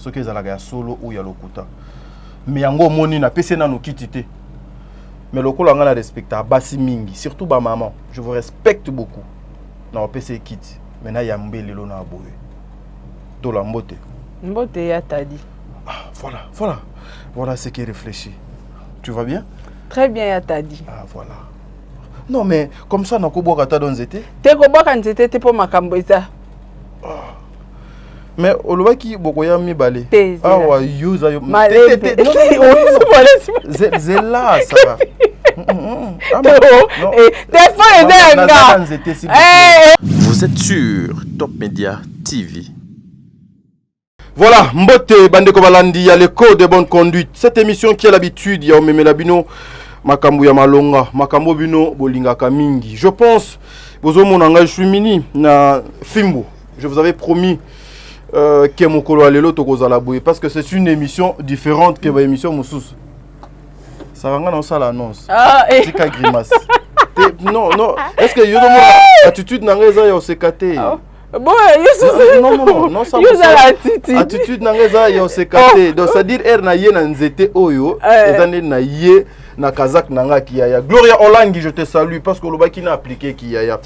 ce que ezalaka ya solo ou ya lokuta. Mais yango moni na pese na no kitité. Mais lokola nga na respecta basi mingi, surtout ba maman. Je vous respecte beaucoup. Na pese kiti. Mais na yambe lelo na boye. To la mbote. Mbote ya tadi. Ah, voilà. Voilà ce qui est réfléchi. Tu vas bien? Très bien ya tadi. Ah, voilà. Non mais comme ça na ko boka ta don zete? Te ko boka nzete te po makambo eza. Mais olobaki bokoya mibale. Ah wa yuza yo. Malete. Zela ça. Vous êtes sur Top Media TV. Voilà, Mbote Bandeko Balandi, il y a le code de bonne conduite. Cette émission qui a l'habitude, il y a Omeme Labino, Makambu ya Malonga, Makambo Bino, Bolinga Kamingi. Je pense, vous avez mon engagement, je suis mini, na Fimbo. Je vous avais promis que mon colo alelo tokozalaboué parce que c'est une émission différente que l'émission Moussous. Ça va dans ça l'annonce. Ah, c'est qu'à grimace. Non. Est-ce que yo attitude n'angeza yo sekate? Bon, non, ça attitude n'angeza yo sekate. Donc ça dire er na ye na nzete oyo, ezane na ye na kazak nanga kiyaya. Gloria Olangi, je te salue parce que l'obaki n'a appliqué kiyaya.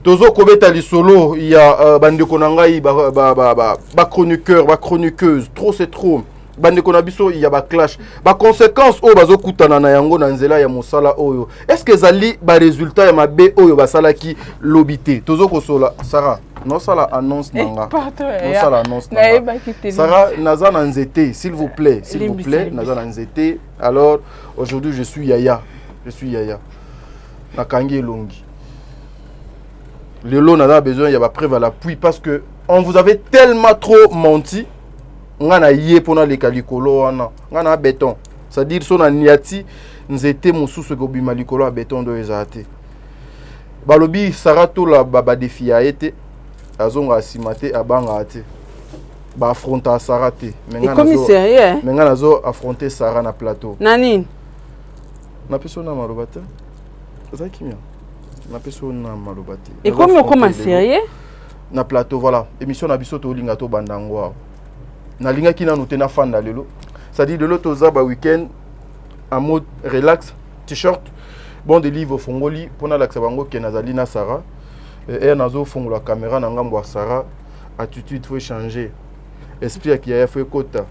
Tozo kobeta li solo, il y a bandeko nangai ba chroniqueur, ba chroniqueuse, trop c'est trop. Bandeko na biso il y a ba clash. Ba conséquence o bazo kutana na yango na nzela ya mosala oyo. Est-ce que zali ba résultat ya mabe oyo basala ki lobité? Tozo kosola Sarah. Non ça la annonce nanga. Non ça la annonce nanga. Sarah naza na nzete, s'il vous plaît, naza na nzete. Alors aujourd'hui je suis Yaya. Na kangi longi. Le lot n'a pas besoin, il y a pas preuve à l'appui parce que on vous avait tellement trop menti. On a yé pour les calicolo, on a béton. C'est-à-dire son aniati, nous étions mon sous gobi malicolo à béton de ezate. Balobi sarato la baba défi a été azonga simate abanga ate. Ba affronta sarate. Mais commissariat. Mais ngana zo affronter Sarah na plateau. Nani? Na persona malobata. Ça qui mien. Na persona malobati. Et comment sérieux? Na plateau voilà. Émission na biso to linga to bandangwa. Na linga ki na notena fanda lelo. Ça dit de l'autre ba week-end en mode relax, t-shirt, bon de livre fongoli pour na laksa bango ke nazali na Sarah. Et nazo fongo la caméra na ngambo Sarah, attitude faut changer. Esprit qui a fait quota.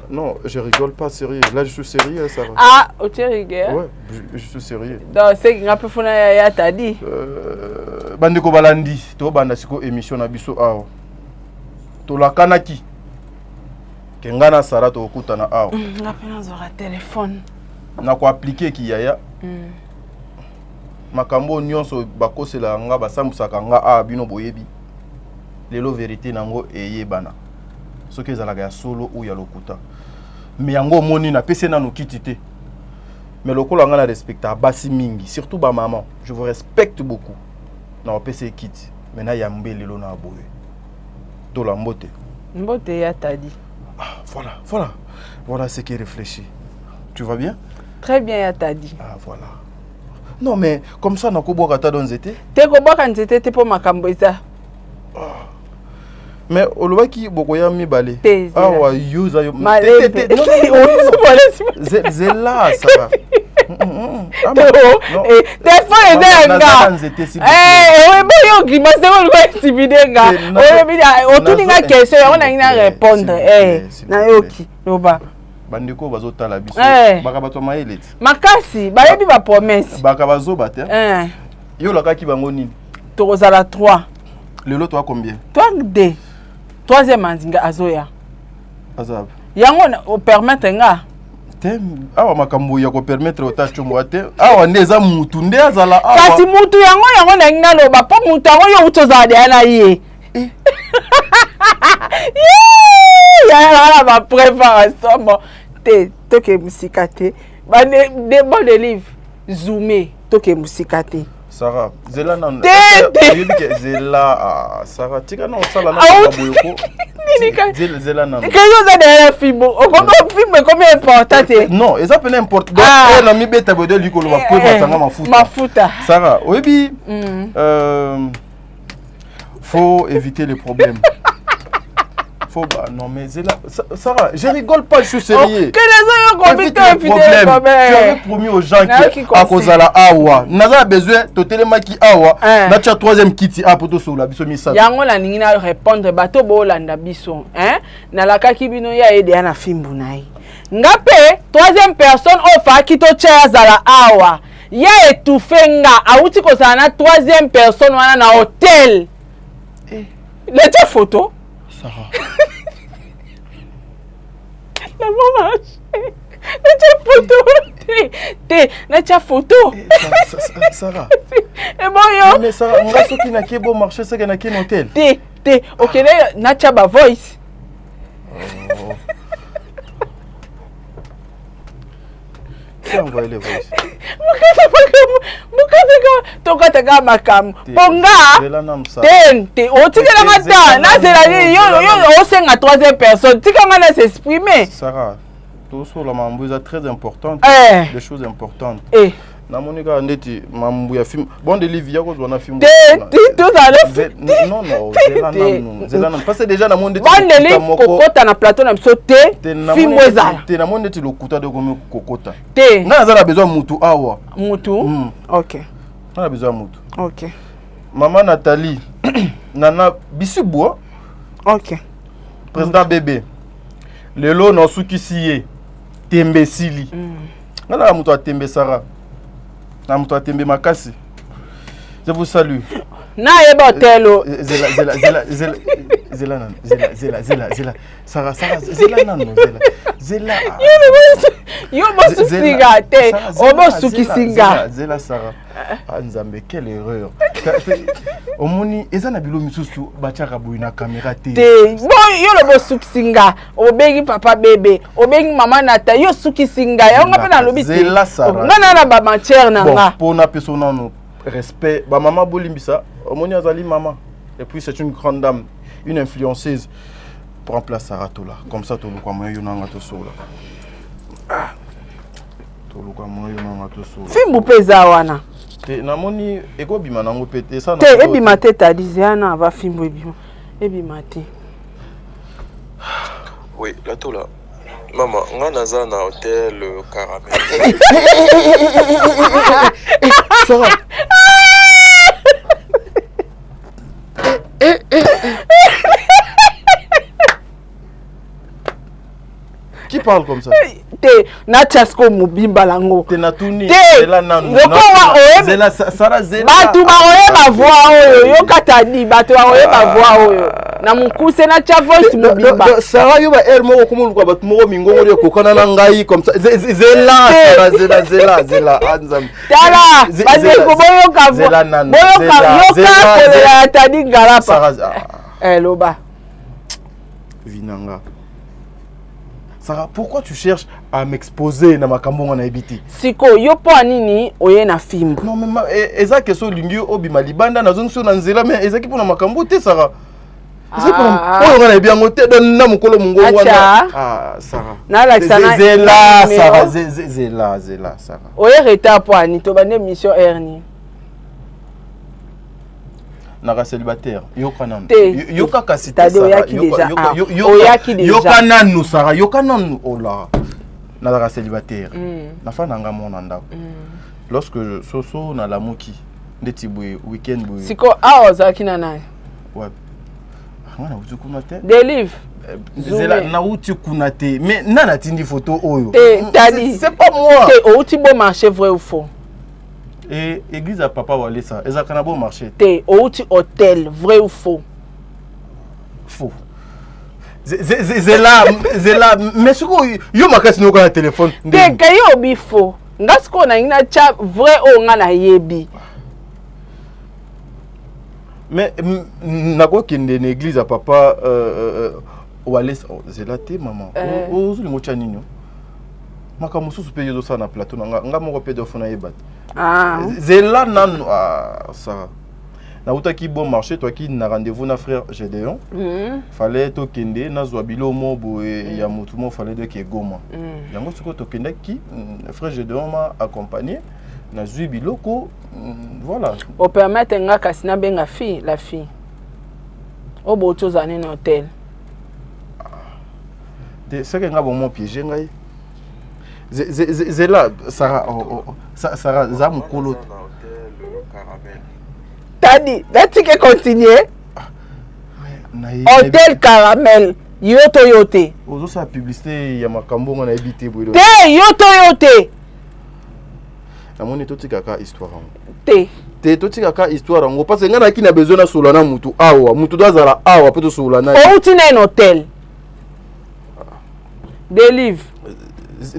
Non, je rigole pas sérieux. Là je suis sérieux Sarah. Ah, tu rigoles? Ouais, je suis sérieux. Donc c'est un peu fona ya ta dit. Bandeko Balandi, to banda siko émission na biso awo. To la kanaki kengana Sarah to okutana awo la pena zora téléphone na ko appliquer ki yaya makambo nyonso bakosela nga basambusaka nga a bino boyebi lelo vérité nango eyebana soki ezalaka ya solo ou ya lokuta mais yango moni na pese na no kitité mais lokola nga na respecta basi mingi surtout ba maman je vous respecte beaucoup na pese kiti mais na yambe lelo na boye to la mbote. Mbote ya tadi. Ah, voilà ce qui est réfléchi. Tu vas bien? Très bien ya tadi. Ah, voilà. Non mais comme ça na ko boka ta don zete? Te ko boka nzete te po makambo eza. Mais olobaki bokoya mibale. Ah wa yuza yo. Malete. Zela ça. Bandeko bazotala biso baka bato maeleti makasi bayebi ba promesse baka bazoba te yo lakaki bango nini tokozala 3 lelo toi combien toi 2 troisième anzinga azoya azab yango o permettre nga awa makambo ya ko permettre otachomwa te awa ndeza mutu nde azala awa kasi mutu yango na ngina loba po mutu yango yo utozala de na ye ya ba préparation te toke musikate ba de bon de livre zoomé toke musikate Sarah zela na zela Sarah tika na osala na boyoko zela na que yo za de film o ko film comme important non eza pena important na mi beta bodo likolo ba ko batanga mafuta Sarah oyebi faut éviter les problèmes faut non mais c'est là Sarah, je rigole pas, je suis sérieux. Que les gens ont compris tu avais promis aux gens qui à cause à la awa n'a besoin de télémaki awa na cha troisième kiti a poto sur la biso misa yango la ningi na répondre bato bo landa biso na la kaki bino ya ede na fimbu nai ngape troisième personne ofa kito cha za la awa ya etufenga auti ko sana troisième personne wana na hôtel let's photo Sarah. La maman. Let's photo. Let's photo. Sarah. Et bon yo. Mais Sarah, on va sortir na qui bon marché ça na qui hôtel. OK, là na ba voice. Qui a envoyé les voices? Tokataka makam ponga te otikela mata na c'est yo osenga troisième personne tikanga na s'exprimer Sarah tout sur la mambo est très importante des choses importantes na monika ndeti mambo ya film bon de livia ko zona film tout à l'heure non zela non parce que déjà na monde bon de livre kokota na plateau na biso te film ezala te na monde ti lokuta de komi kokota te nga nazala besoin mutu awa mutu OK on a besoin mutu OK maman Nathalie nana Bisubwa OK président bébé lelo no sukisiye tembe sili ngala mutu atembe Sarah na mutu atembe makasi je vous salue na yeba hotelo zela Sarah zela nano zela yo bo sukisinga te obo sukisinga zela Sarah nzambe quelle erreur omoni ezana bilo misusu bachaka boina caméra te bon yo lo bo sukisinga obengi papa bébé obengi maman nata yo sukisinga ya nga pe na lobi te na ba matière na nga pour na persona no respect ba maman bolimbisa omoni azali maman et puis c'est une grande dame une influenceuse prend place Sarah Tola comme ça to lokwa moyo na nga to sola to lokwa moyo na nga to sola fimbu peza wana te namoni eko bima nango pété ça te ebima te ta diziana va fimbu ebima te oui la Tola maman nga naza na hôtel Caramel Sarah qui parle comme ça te na chasko mubimba lango te na tuni zela nanu zela Sarah zela batu ba oye ba voix oyo yo katani batu ba oye ba voix oyo na mukuse na cha voice mubimba Sarah yo ba air moko kumuluka batu moko mingongo yo kokana na ngai comme ça zela anzam tala basi ko boyo ka zela nanu boyo ka kolela tani ngalapa loba vinanga Sarah, pourquoi tu cherches à m'exposer na makambo na ebiti? Siko yo po anini oye na fimbu. Non mais eza keso lingi obi malibanda na zonso na nzela mais eza ki pona makambo te Sarah. Eza pona oyo ngana ebiango te don na mukolo mungo wana. Sarah. Na la sana zela Sarah zela Sarah. Oye reta po ani to bande mission erni. Naka célibataire yoka nanu yoka kasita yoka nanu Sarah yoka nanu ola naka célibataire nafa nanga mona ndako lorsque soso na la moki ndeti boye weekend boye siko ozaki na nani ouais ngana utukuna te delive zela na utukuna te mais nana tindi photo oyo c'est pas moi te outi bon marché vrai ou faux. Et église à papa Wale ça, ils ont un bon marché. T'es au hôtel, vrai ou faux? Faux. Zela, mais ce que yo makas no ka téléphone. T'es kayo bi faux. Ngasko na ina cha vrai o nga na yebi. Mais nako kende na église à papa Wale zela te maman. Ozuli mocha ninyo. Maka mususu pe yozo sana plateau nga moko pe dofuna yebat. Zela nanu ça. Na utaki bon marché toi qui na rendez-vous na frère Gédéon. Fallait to kende na zwa bilomo bo ya mutu mo fallait de ke goma. Yango siko to kende ki frère Gédéon m'a accompagné na zwi biloko voilà. O permettre nga kasina benga fille la fille. O bo chose ani na hôtel. C'est que nga bon piégé ngai. Zela Sarah Sarah za mukolo. Tadi, là-tu que continuer? Hôtel Caramel. Yote. Ozo sa publicité ya makambo ngana ebité boyo. Te yote. Namoni toti kaka histoire ngo. Te toti kaka histoire ngo parce que ngana ki na besoin na solana mutu awa, mutu dazala awa poto solana. O uti na un hôtel. Des livres.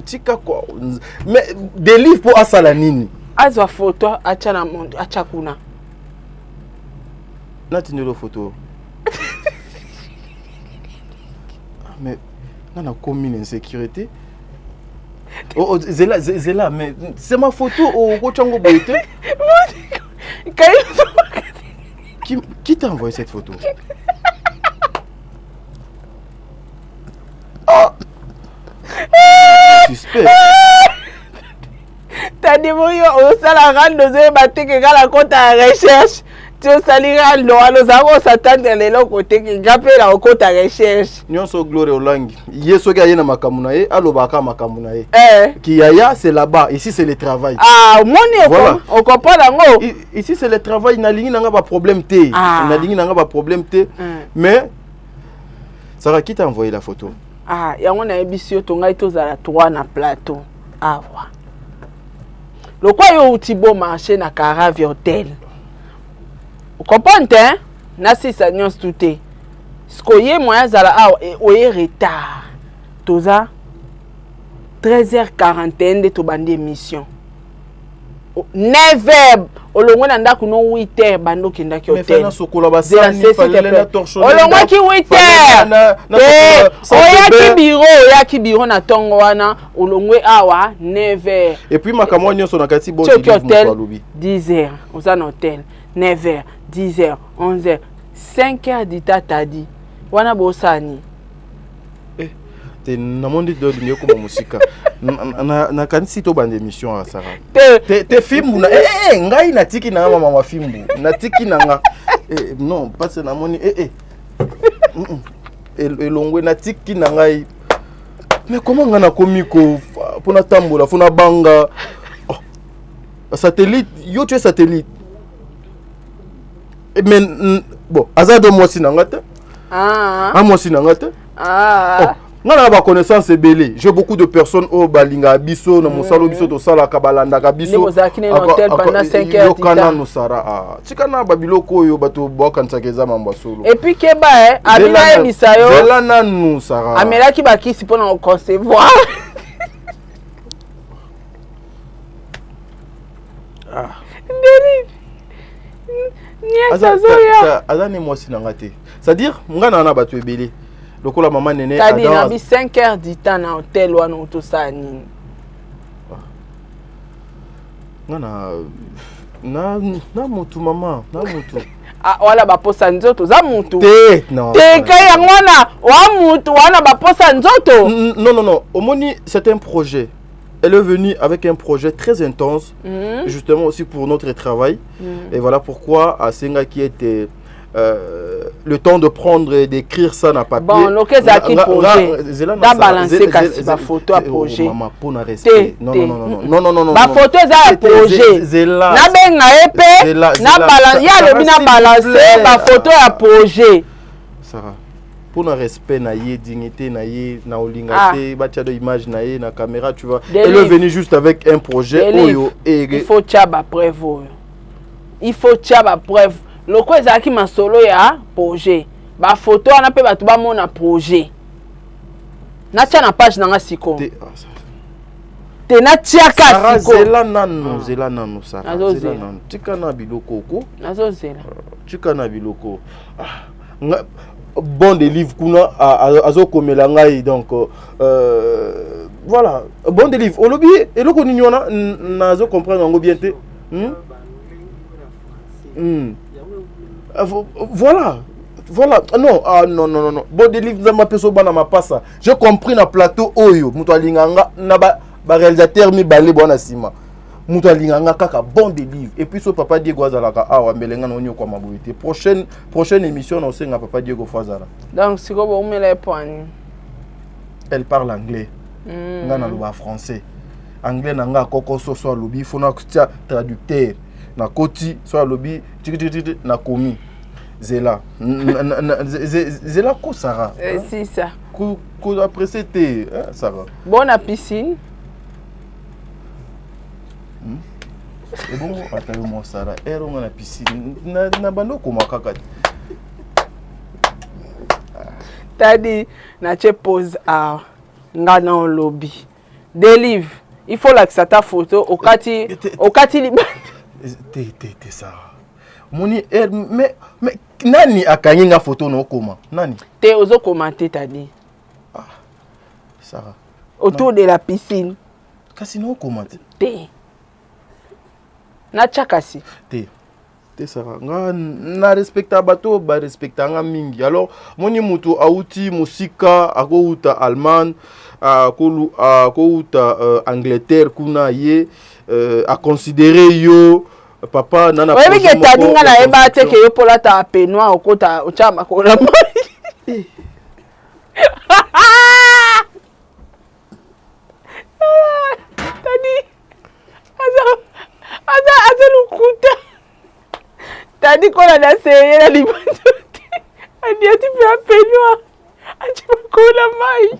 Tika quoi? Mais des livres pour asala nini? Azwa photo acha na monde, acha kuna. Na tinelo photo. Mais on a commis une insécurité. Oh, Zela, mais c'est ma photo au Kochango Boyete. Qui t'a envoyé cette photo? Ah! Suspect. T'as dit, au salaire de battre que la compte à recherche. Tu salira nous s'attendre les longs côtés qui grappent la compte à recherche. Nous sommes glorieux au langue. Yeso ga yena makamunae, alobaka makamunae. Qui yaya c'est là-bas, ici c'est le travail. Ah, on comprend là. Ici c'est le travail, na lingi nanga pas problème té. Na lingi nanga pas problème té. Mais Sarah qui t'a envoyé la photo? Ah, yango na ebisio tonga itozala 3 na plateau. Ah wa. Le quoi yo utibo marché na Caravi Hotel. Vous comprenez, hein? Nasi sa nyons touté. Skoye moya zala oye retard. Toza 13h41 de to bande émission. 9h olongwe na ndako no 8h bando kenda ki hotel. Mais sokola basani fallait la torchonner. Olongwe ki 8h. Oya ki bureau na tongo wana olongwe awa 9h. Et puis makamwa nyonso na kati bo di 10h oza na hotel. 9h, 10h, 11h, 5h d'ita tadi. Wana bosani. Te namondi do dinyo ko musika. Na kanisi to bande émission à Sarah. Te film na ngai na tiki na mama film. Na tiki na nga. Non, parce na moni elongwe na tiki na ngai. Mais comment ngana komiko pona tambola fona banga. Satellite, yo tu es satellite. Mais bon, azado moi si nangata. Moi si nangata. Ngana ba connaissance belé. J'ai beaucoup de personnes au balinga biso na mosalo biso to sala kabalanda ka biso. Ni mozakine hotel pendant 5 heures. Yo kana no sara. Tikana ba biloko yo bato bokanisa keza mamba solo. Et puis keba abina ebisa yo. Zela na nous sara. Amela ki bakisi pona concevoir. Azani moi si nangate. C'est-à-dire ngana na bato ebele. Lokola maman nene Tadi na bi 5 heures du temps na hôtel wana otosani. Na mutu mama, na mutu. Ah wala ba posa nzoto za mutu. Non. Te kaya ngwana wa mutu wana ba posa nzoto. Non, omoni c'est un projet. Elle est venue avec un projet très intense, justement aussi pour notre travail. Et voilà pourquoi Asenga qui était le temps de prendre et d'écrire ça dans papier. Bon, le cas qui projet. Da balancer kasi ba photo à projet. Maman pour na respect. Non. Ba photo za projet. Na benga épée, na balance, ya le bina balancer ba photo à projet. Sarah. Pour le respect na yé dignité na yé na olingate batia de image na yé na caméra tu vois. Elle est venue juste avec un projet oyo et il faut tchaba preuve. Il faut tchaba preuve. Loko ezaki masolo ya projet. Ba photo na pe batu ba mona projet. Na tia na page na nga siko. Te na tia ka siko. Zela nanu Sarah. Zela nanu. Tika na biloko ko. Nazo zela. Tika na biloko. Bon des livres kuna azo komela ngai donc voilà bon des livres au lobby et le koni nyona nazo comprendre ngo bien te voilà non bon des livres za mapeso bana mapasa j'ai compris na plateau oyo muto alinganga na ba réalisateur mi balé bona sima muto alinganga kaka bon des livres et puis so papa Diego azalaka awa melenga na onyo kwa maboité prochaine émission na osenga papa Diego fazala donc siko bo umela epwani elle parle anglais. Nga na loba français. Anglais na nga koko so lobi fona kutia traducteur. Na koti so lobi na komi. Zela. Zela ko Sarah. C'est ça. Ko après c'était Sarah. Bon à piscine. Et bon attends moi Sarah. Ero na piscine. Na bando ko makaka. T'as dit na che pose à nga na lobby. Des livres. Il faut là que ça ta photo au kati liba. T'es ça. Moni mais nani akanyinga photo no koma? Nani? T'es ozo commenter t'as dit. Ah. Sarah. Autour de la piscine. Kasi no commenter. T'es. Na chakasi. T'es Sarah. Na respecta bato ba respecta nga mingi. Alors moni mutu auti musika akouta Allemagne akouta Angleterre kuna ye a considérer yo papa nana. Oui mais que t'as dit nga na eba te ke yo pola ta peignoir okota ochama ko la mai. T'as dit Aza lukuta. T'as dit qu'on a essayé la liberté. Elle dit tu fais un peignoir. Tu vas couler la maille.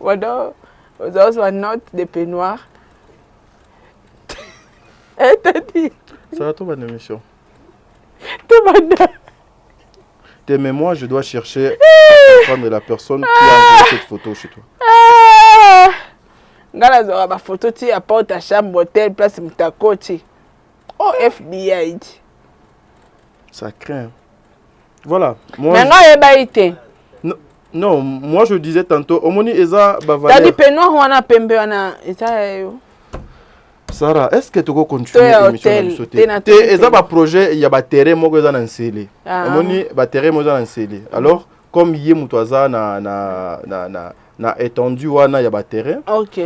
Voilà. Those were not des peignoirs. Eh, t'as dit. Ça va, toi, bonne émission. Mais moi, je dois chercher prendre la personne qui a envoyé cette photo chez toi. Ngala zora ba photo ti à porte à chambre hôtel place Mutakoti. Oh FBI. Ça craint. Voilà. Moi, mais nga eba ite. Non, moi je disais tantôt omoni eza bavale. T'as dit peignoir wana pembe wana eza yo. Sarah, est-ce que tu peux continuer l'émission de eza ba projet ya ba terrain moko eza na nsele. Omoni ba terrain moko eza na nsele. Alors comme yé mutu aza na étendu wana ya ba terrain. OK.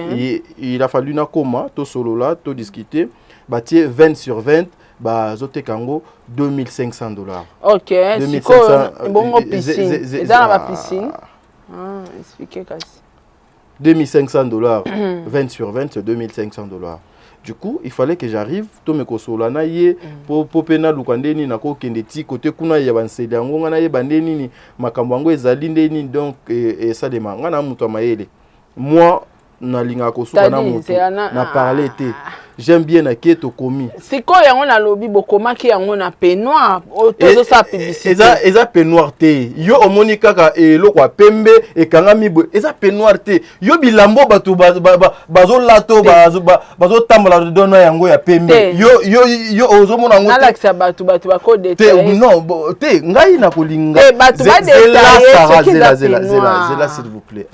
Il a fallu na koma to solo là, to discuter, bâtir 20 sur 20 ba zote kango $2500. OK. 2500 bon piscine. Eza na ba piscine. Expliquez kasi. $2500, 20 sur 20 c'est $2500. Du coup, il fallait que j'arrive, to me kosola na ye po pena lukandeni na ko kendeti côté kuna ya banseli yango na ye bandeni ni makambo yango ezali ndeni donc et ça de manga na muto mayele. Moi na linga kosola na muto na parler te. J'aime bien na keto komi. Siko yango na lobi bokoma ki yango na peignoir otozo sa publicité. Eza peignoir te. Yo omoni kaka eloko ya pembe ekangami bo. Eza peignoir te. Yo bilambo bato bazo lato bazo tambola dona yango ya pembe. Yo ozomona ngo. Alakisa bato bako détailler. Non, te ngai na kolinga. Bato ba détailler zela s'il vous plaît.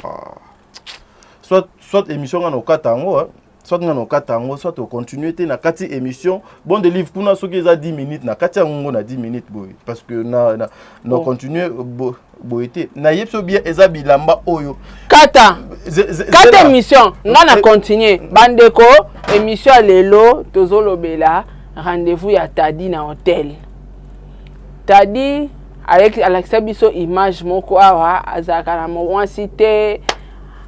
Soit émission ngana okatango soit ngana okatango soit to continuer te na kati émission bon de livre kuna soki eza 10 minutes na kati yango na 10 minutes boy parce que na continuer boyete na yebso bien eza bilamba oyo kata émission ngana continuer bandeko émission lelo tozolobela rendez-vous ya Tadi na hôtel Tadi avec Alexa biso image moko awa azaka na mwasi te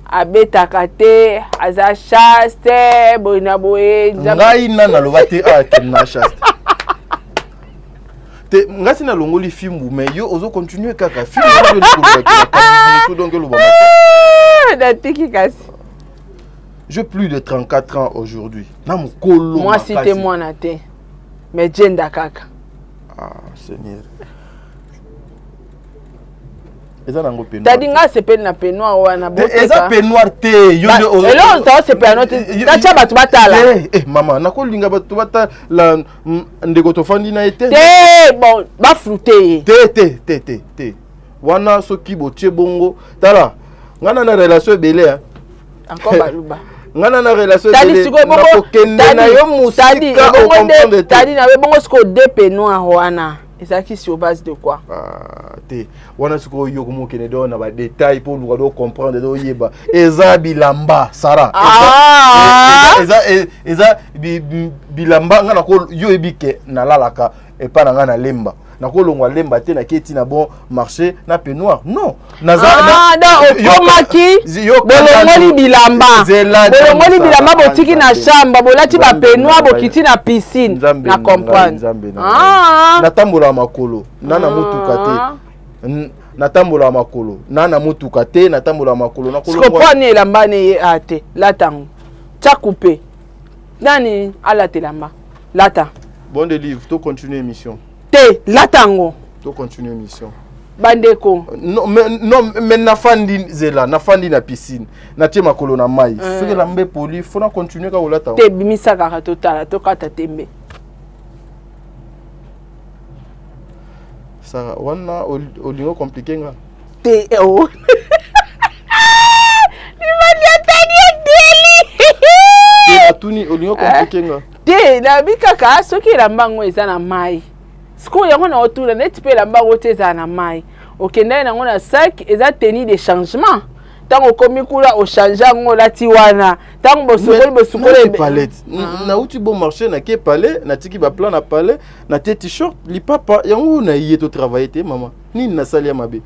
abetaka te aza chaste boina boye ngai nana lobate na chaste te ngasi na longoli filmu mais yo ozo continuer kaka film de donc lo j'ai plus de 34 ans aujourd'hui na mukolo moi c'était moi na te mais jenda kaka Seigneur Tadi nga sepeli na peignoir wana boteka. Eza peignoir te. Yo elo nta sepeli na te. Tacha batu batala. Mama nakolinga batu batala ndeko tofandi na ete. Te bon ba fruité. Te. Wana soki botie bongo. Tala. Ngana na relation belé encore baluba. Ngana na relation belé. Na kokende na yo musika au comprendre. Tadi na bongo sko de peignoir wana. Ezaki sur base de quoi? Te wana siko yo komo kene do na ba détail pour nous do comprendre do yeba eza bilamba Sarah eza bilamba ngana ko yo ebike na lalaka e pa na ngana lemba na kolongwa lemba te na keti na bon marché na peignoir non naza okomaki bolongoli bilamba botiki na chambre bolati ba peignoir bokiti na piscine na comprendre natambola makolo nana mutuka te natambola makolo nana mutuka te natambola makolo na kolongwa skopone elamba ne ate latango tcha coupé nani ala telamba lata bon de livre to continuer émission te latango to continuer émission bandeko non mais nafandi zela nafandi na piscine na tie makolo na mai soki lambe poli faut na continuer ka olata te bimisa kaka totala to kata tembe ça wana olingo compliqué nga te oh ni mali tani deli atuni olingo compliqué nga te na bikaka soki lambango eza na mai siko yango na otula neti pe lambango te eza na mai okenda nango na sac eza tenue de changement tango komi kula o changer ngo lati wana tango bosukole palette na uti bon marché na ke palais na tiki ba plan na palais na te t-shirt li papa yango na yeto travailler te mama ni na sali ya mabe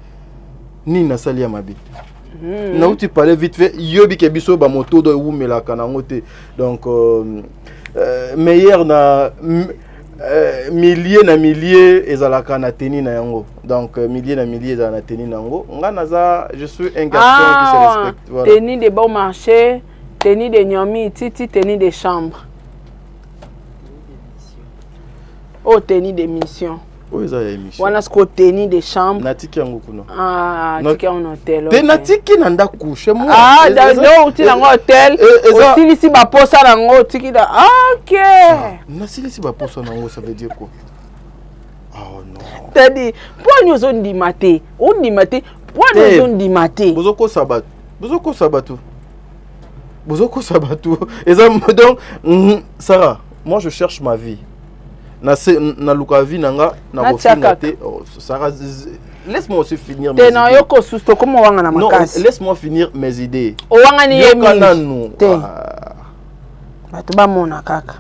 na uti palais vite fait yobi ke biso ba moto do wumela kana ngote donc meilleur na milliers ezalaka na tenue na yango donc milliers ezalaka na tenue na yango nga naza je suis un garçon qui se respecte voilà tenue de bon marché tenue de nyomi titi tenue de chambre oh tenue de mission oh eza ya émission wana sko tenue de chambre natiki yango kuna natiki en hôtel te natiki na ndaku chez moi no uti na hôtel osilisi ba posa nango tiki da OK nasilisi ba posa nango ça veut dire quoi oh non tadi poni ozondima te ondima te poni ozondima te bozoko sabatu eza donc Sarah moi je cherche ma vie na luka vie nanga na bofinga te Sarah laisse-moi aussi finir mes idées. Te na yoko susto como wanga na makasi. Non, laisse-moi finir mes idées. O wanga ni yemi. Te. Bato ba mona kaka.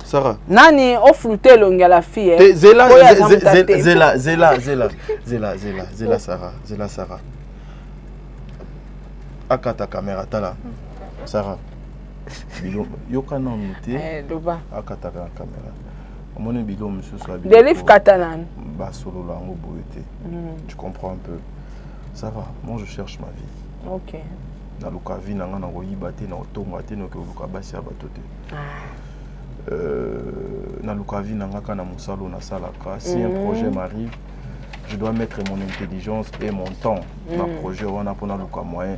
Sarah. Nani o flûter longa la fille. Te zela Sarah. Akata caméra tala. Sarah. Yoka na muté. Doba. Akata caméra. Mon bigo monsieur soit bien. Des livres catalans. Bah solo là en beauté. Tu comprends un peu. Ça va. Moi je cherche ma vie. OK. Na luka vie na ngana ko yibate na otonga te no ke luka basi ya batote. Na luka vie na ngaka na musalo na salaka. Si un projet m'arrive, je dois mettre mon intelligence et mon temps na projet wana pour na luka moyen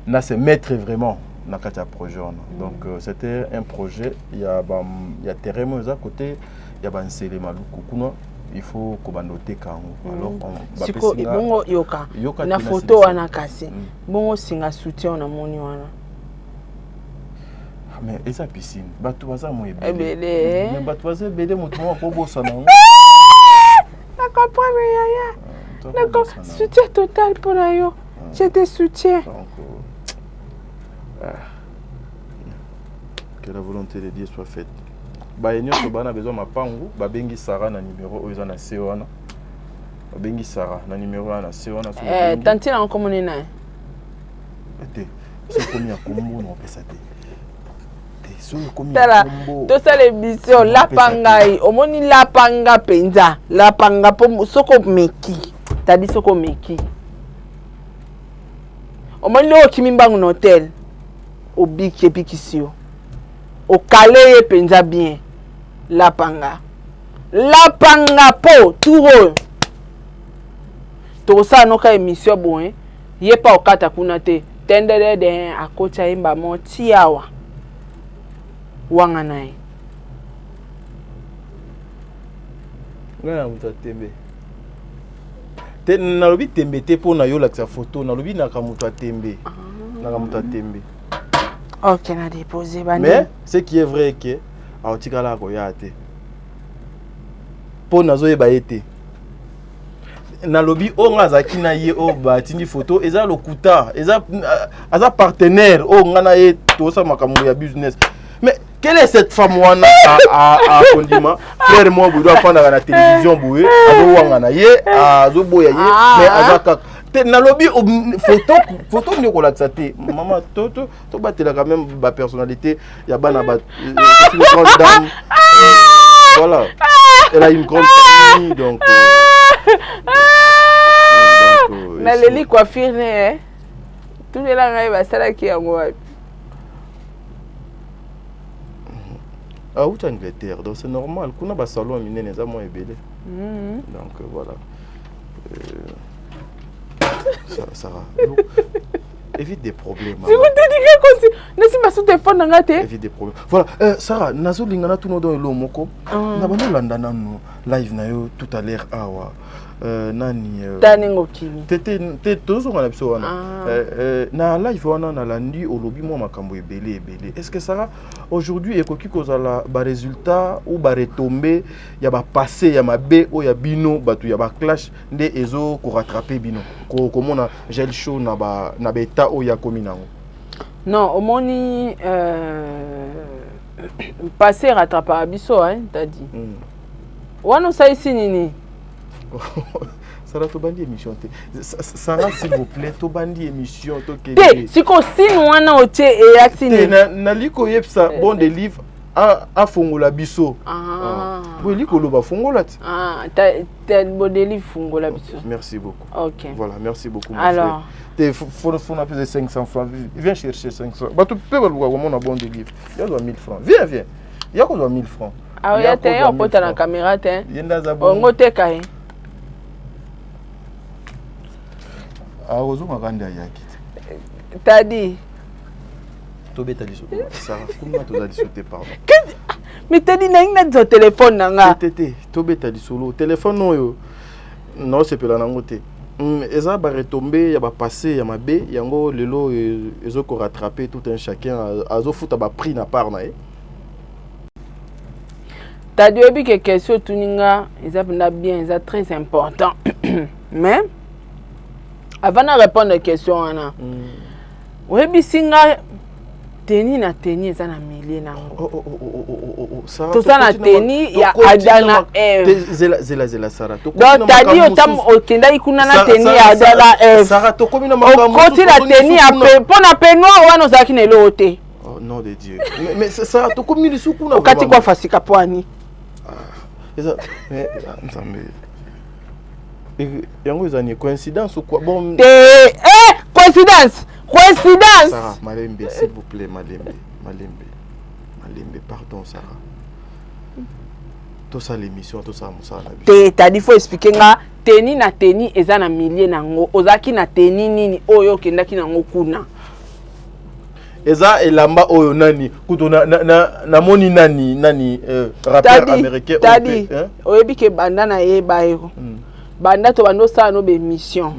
na se mettre vraiment na kata projet donc c'était un projet il y a terrain à côté il y a bansele maluku kuna il faut ko bandoter kango alors on siko bongo yoka na photo wana kasi bongo singa soutien na moni wana mais esa piscine batu baza mo ebele mais batu baza ebele moto mo ko bossa na na comprendre yaya d'accord soutien total pour yo je te soutiens. Que la volonté de Dieu soit faite. Bayenyo sobana besoin mapangu babengi Sarah na numéro oyo na sewana. Babengi Sarah na numéro na sewana so. Tantina en commune na. Ete, c'est combien ya kombo no pesa te. Te so combien kombo. To ça l'émission la pangai, omoni la panga penza, la panga po soko meki. Tadi soko meki. Omoni lo kimimbangu no hotel. Au biki bikisio. Au calé penza bien. La panga po touro. To sa no ka émission bon ye pa okata kuna te. Tendere de akocha imba mo tiawa. Wanga nai. Ngana mutatembe. Te na lobi tembe te po na yo la photo na lobi na ka mutatembe. Na ka mutatembe. OK, na déposé bani. Mais ce qui est vrai que a otikala ko ya te. Po nazo yeba ete. Na lobi o ngaza kina ye o ba tindi photo eza lokuta, eza partenaire o ngana ye to sa makambo ya business. Mais quelle est cette femme à Kondima? Frère moi, vous doit prendre à la télévision, boué, à Zoboya, mais à Zaka. Nalobi photo ne relaxate. Maman, to batela quand même ma personnalité. Il y a bana bat. C'est une grande dame. Voilà. Elle a une grande famille, donc. Na leli coiffure né. Tout les là va ça là qui est moi. Ah, où tu Angleterre, donc c'est normal. Qu'on a un salon miné, les amis est belé. Donc voilà. Ça va. Évite des problèmes. Si vous te dites que ne pas sous téléphone dans évite des problèmes. Voilà. Sarah, nazo lingana tout dans le moko. Na bano landana no live na yo tout à l'heure awa. Nani Taningo kini. T'es tous on a besoin wana. Na live wana na landi olobi mo makambo ebele. Est-ce que Sarah aujourd'hui ekoki kozala ba résultat ou ba retomber ya ba passé ya mabe o ya bino batu ya ba clash nde ezo ko rattraper bino. Comment na gel show na beta o ya komi nango. Non, au moni passé rattraper biso hein, t'as dit. Wana ça ici nini. Sarah Tobandi émission. Sarah s'il vous plaît, Tobandi émission. Si qu'on signe wana oche et actine. Na liko yepsa bon des livres à fongola biso. Oui, liko loba fongola. T'as bon des livres fongola biso. Merci beaucoup. OK. Voilà, merci beaucoup. Alors, faut on plus de 500 francs. Viens chercher 500. Bah tu peux voir comment on a bon des livres. Il y a 1000 francs. Viens. Il y a quoi 1000 francs. Ah oui, t'es on peut la caméra t'es. On gote kai. Ah ozo maganda yaki. T'as dit Tobé t'as dit ça. Sarah, comment tu as dit sauter pardon. Mais t'as dit na zo téléphone nanga. Tobé t'as dit solo téléphone non yo. Non c'est pela nangote. Eza ba retomber ya ba passer ya mabe yango lelo ezo ko rattraper tout un chacun azo futa ba prix na part na e. T'as dit que question tuninga ils bien, c'est très important. Mais avant de répondre à la question, oui, bisinga teni na teni ça na millier na. Tout ça na teni ya adana zela Sarah. Donc t'as dit autant okenda ikuna na teni ya adana Sarah to komi na makambo. Côté la teni a pour na penoir wana zaki na lote. Oh nom de Dieu. Mais Sarah to komi lisuku na. Okati kwa fasika poani. Mais yango ezani coïncidence ou quoi bon coïncidence Sarah Malembe s'il vous plaît Malembe pardon Sarah tout ça l'émission tout ça musala t'as dit faut expliquer nga teni na teni eza na millier nango ozaki na teni nini oyo kendaki nango kuna eza elamba oyo nani kuto na moni nani rappeur américain tadi oyebi ke banda na yeba eko banda to bando sa no be mission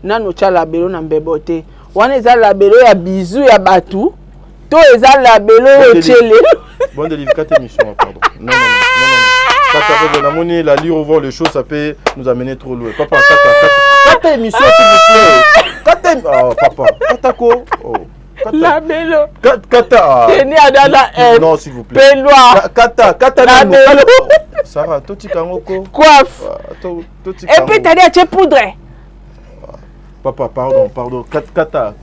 nano chala belo na mbebote wana eza la belo ya bizu ya batu to eza la belo o chele bon de livre émission pardon non kata na moni la lire voir le show ça peut nous amener trop loin papa kata émission s'il vous plaît papa katako la belo kata teni adala non s'il vous plaît peloir kata la belo Sarah toti kangoko coiffe toti et puis t'as dit tu poudre papa pardon kata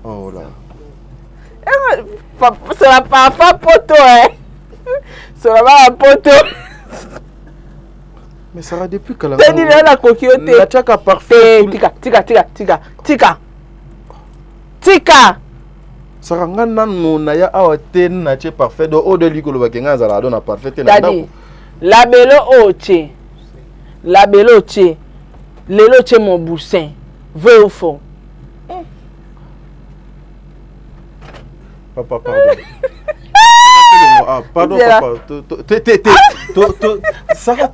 oh là c'est la parfum poto c'est la poto mais Sarah depuis que la t'as dit la coquille la tchaka parfait tika Sarah ngana no na ya awaten na che parfait do o de likolo bakenga zala do na parfait na ndako la belo oche lelo che mon boussin vrai ou faux papa pardon Sarah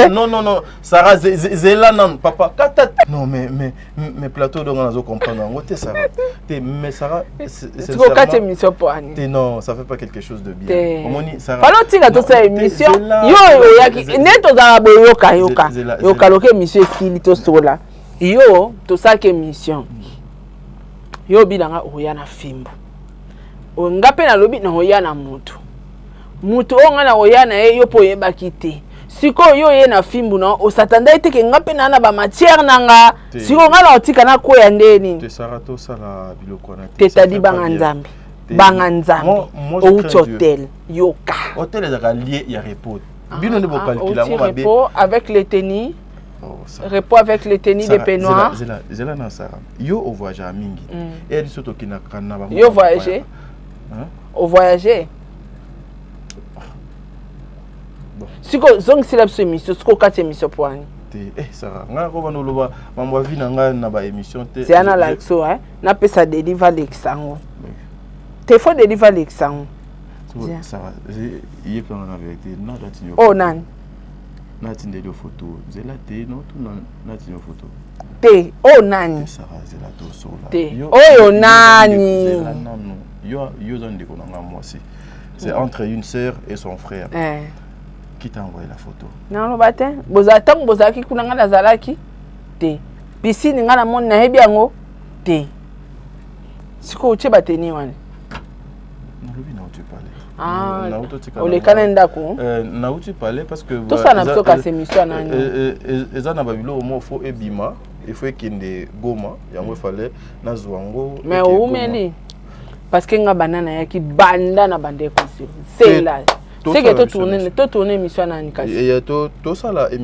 non Sarah zela nan papa kata non mais plateau donc on a comprendre ngote Sarah mais Sarah c'est quoi kata émission pour Annie non ça fait pas quelque chose de bien omoni Sarah falo tinga to sa émission yo yaki neto za yoka loke émission fili to sola yo to sa émission yo bilanga oya na fimbu ngape na lobi na oya na mutu onga na oya na ye yo po yeba kite siko yo ye na fimbu na osatanda ite ke ngape na ba matière nanga siko nga na otika na ko ya ndeni te sarato sala biloko na te tadi banga nzambe au hôtel yoka hôtel ezaka lié ya repos bino ne bo calculer ngo mabe repos avec les tenis repos avec les tenis de peignoir zela na sara yo au voyage à mingi et dit soto kina kana ba yo voyager au voyager siko zong silabso émission siko kati émission poani Sarah nga ko bano loba mamwa vi na nga na ba émission te c'est ana like so na pesa deliver l'exango te faut deliver l'exango Sarah y est en vérité na dati oh nan na tinde de photo zela te no tu na tinde photo te oh nani Sarah zela to so la te oh nani yo zone de konanga moi c'est entre une sœur et son frère qui t'a envoyé la photo non lo batin bozatang bozaki kunanga nazalaki te piscine nga na moni na hebi yango te siko uche bateni wana nalobi na uti parler olekana ndako na uti parler parce que tout ça na psoka semission nani eza na babilo mo fo ebima il faut kende Goma yango fallait na zwango mais umeli parce que nga banana yaki banda na bande ko c'est là c'est que to tourner émission nani kasi et to ça la émission